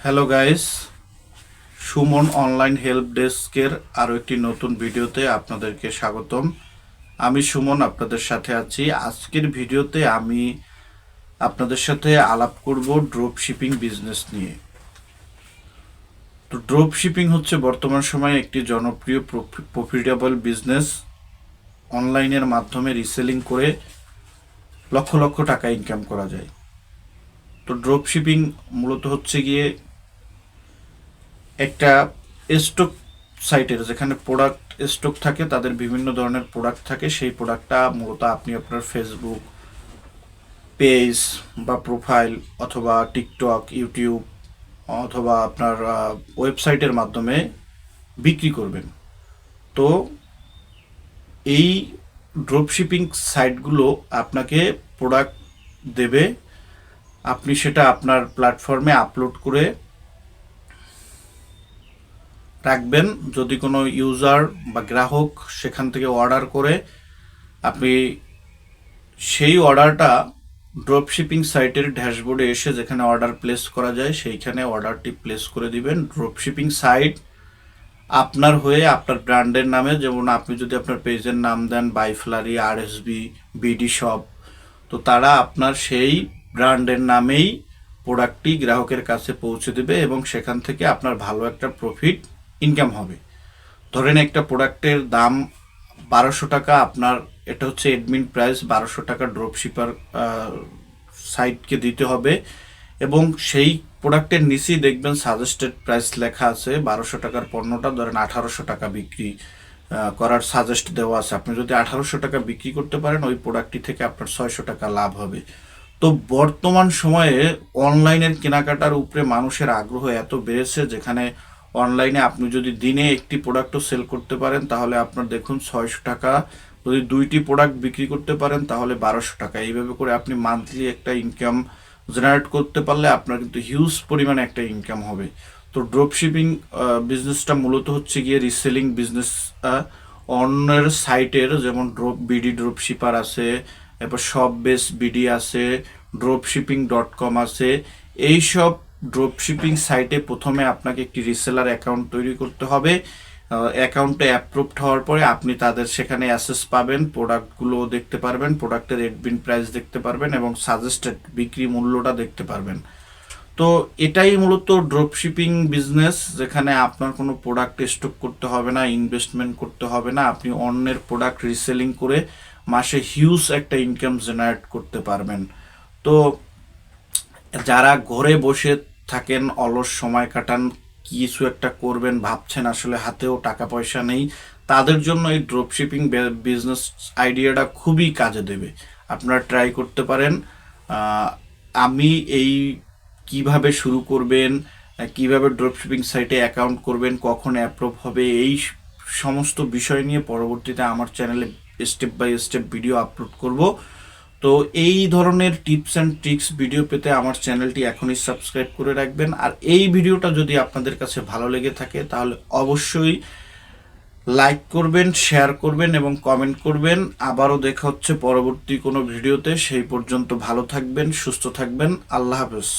Hello guys, Suman online help ডেস্কের আরও একটি নতুন ভিডিওতে আপনাদেরকে স্বাগতম। আমি সুমন আপনাদের সাথে আছি। আজকের ভিডিওতে আমি আপনাদের সাথে আলাপ করব ড্রপ শিপিং বিজনেস নিয়ে। তো ড্রপ শিপিং হচ্ছে বর্তমান সময়ে একটি জনপ্রিয় প্রফিটেবল বিজনেস। অনলাইনের মাধ্যমে রিসেলিং করে লক্ষ লক্ষ টাকা ইনকাম করা যায়। তো ড্রপ শিপিং মূলত হচ্ছে গিয়ে একটা স্টক সাইটের যেখানে প্রোডাক্ট স্টক থাকে, তাদের বিভিন্ন ধরনের প্রোডাক্ট থাকে, সেই প্রোডাক্টটা মূলত আপনি আপনার ফেসবুক পেজ বা প্রোফাইল অথবা টিকটক, ইউটিউব অথবা আপনার ওয়েবসাইটের মাধ্যমে বিক্রি করবেন। তো এই ড্রপশিপিং সাইটগুলো আপনাকে প্রোডাক্ট দেবে, আপনি সেটা আপনার প্ল্যাটফর্মে আপলোড করে রাখবেন। যদি কোনো ইউজার বা গ্রাহক সেখান থেকে অর্ডার করে, আপনি সেই অর্ডারটা ড্রপশিপিং সাইটের ড্যাশবোর্ডে এসে যেখানে অর্ডার প্লেস করা যায় সেইখানে অর্ডারটি প্লেস করে দিবেন। ড্রপশিপিং সাইট আপনার হয়ে আপনার ব্র্যান্ডের নামে, যেমন আপনি যদি আপনার পেজের নাম দেন বাইফ্লারি, আরএসবি, বিডি শপ, তো তারা আপনার সেই ব্র্যান্ডের নামেই প্রোডাক্টটি গ্রাহকের কাছে পৌঁছে দেবে এবং সেখান থেকে আপনার ভালো একটা প্রফিট ইনকাম হবে। ধরেন একটা প্রোডাক্টের দাম 1200 টাকা, আপনার এটা হচ্ছে এডমিন প্রাইস 1200 টাকা ড্রপশিপার সাইটকে দিতে হবে এবং সেই প্রোডাক্টের নিচেই দেখবেন সাজেস্টেড প্রাইস লেখা আছে। 1200 টাকার পণ্যটা ধরেন 1800 টাকা বিক্রি করার সাজেস্ট দেওয়া আছে। আপনি যদি 1800 টাকা বিক্রি করতে পারেন, ওই প্রোডাক্টটি থেকে আপনার 600 টাকা লাভ হবে। তো বর্তমান সময়ে অনলাইনের কেনাকাটার উপরে মানুষের আগ্রহ এত বেড়েছে, যেখানে অনলাইনে আপনি যদি দিনে একটি প্রোডাক্টও সেল করতে পারেন তাহলে আপনার দেখুন 600 টাকা, যদি 2টি প্রোডাক্ট বিক্রি করতে পারেন তাহলে 1200 টাকা। এইভাবে করে আপনি মান্থলি একটা ইনকাম জেনারেট করতে পারলে আপনার কিন্তু হিউজ পরিমাণে একটা ইনকাম হবে। তো ড্রপ শিপিং বিজনেসটা মূলত হচ্ছে গিয়ে রিসেলিং বিজনেস। অন্যের সাইটের যেমন ড্রপ শিপার আছে, এরপর শপ বেস বিডি আছে, dropshipping.com আছে। এইসব ড্রপ শিপিং সাইটে প্রথমে আপনাকে একটি রিসেলার অ্যাকাউন্ট তৈরি করতে হবে। অ্যাকাউন্টে অ্যাপ্রুভড হওয়ার পরে আপনি তাদের সেখানে অ্যাসেস পাবেন, প্রোডাক্টগুলো দেখতে পারবেন, প্রোডাক্টের এডমিন প্রাইস দেখতে পারবেন এবং সাজেস্টেড বিক্রি মূল্যটা দেখতে পারবেন। তো এটাই মূলত ড্রপ শিপিং বিজনেস, যেখানে আপনার কোনো প্রোডাক্ট স্টক করতে হবে না, ইনভেস্টমেন্ট করতে হবে না, আপনি অন্যের প্রোডাক্ট রিসেলিং করে মাসে হিউজ একটা ইনকাম জেনারেট করতে পারবেন। তো যারা ঘরে বসে থাকেন, অলস সময় কাটান, কিছু একটা করবেন ভাবছেন, আসলে হাতেও টাকা পয়সা নেই, তাদের জন্য এই ড্রপশিপিং বিজনেস আইডিয়াটা খুবই কাজে দেবে। আপনারা ট্রাই করতে পারেন। আমি এই কিভাবে শুরু করবেন, কিভাবে ড্রপশিপিং সাইটে অ্যাকাউন্ট করবেন, কখন অ্যাপ্রুভ হবে, এই সমস্ত বিষয় নিয়ে পরবর্তীতে আমার চ্যানেলে step by step video upload করব। তো এই ধরনের টিপস অ্যান্ড ট্রিক্স ভিডিও পেতে আমার চ্যানেলটি এখনই সাবস্ক্রাইব করে রাখবেন। আর এই ভিডিওটা যদি আপনাদের কাছে ভালো লেগে থাকে তাহলে অবশ্যই লাইক করবেন, শেয়ার করবেন এবং কমেন্ট করবেন। আবারও দেখা হচ্ছে পরবর্তী কোনো ভিডিওতে। সেই পর্যন্ত ভালো থাকবেন, সুস্থ থাকবেন। আল্লাহ হাফেজ।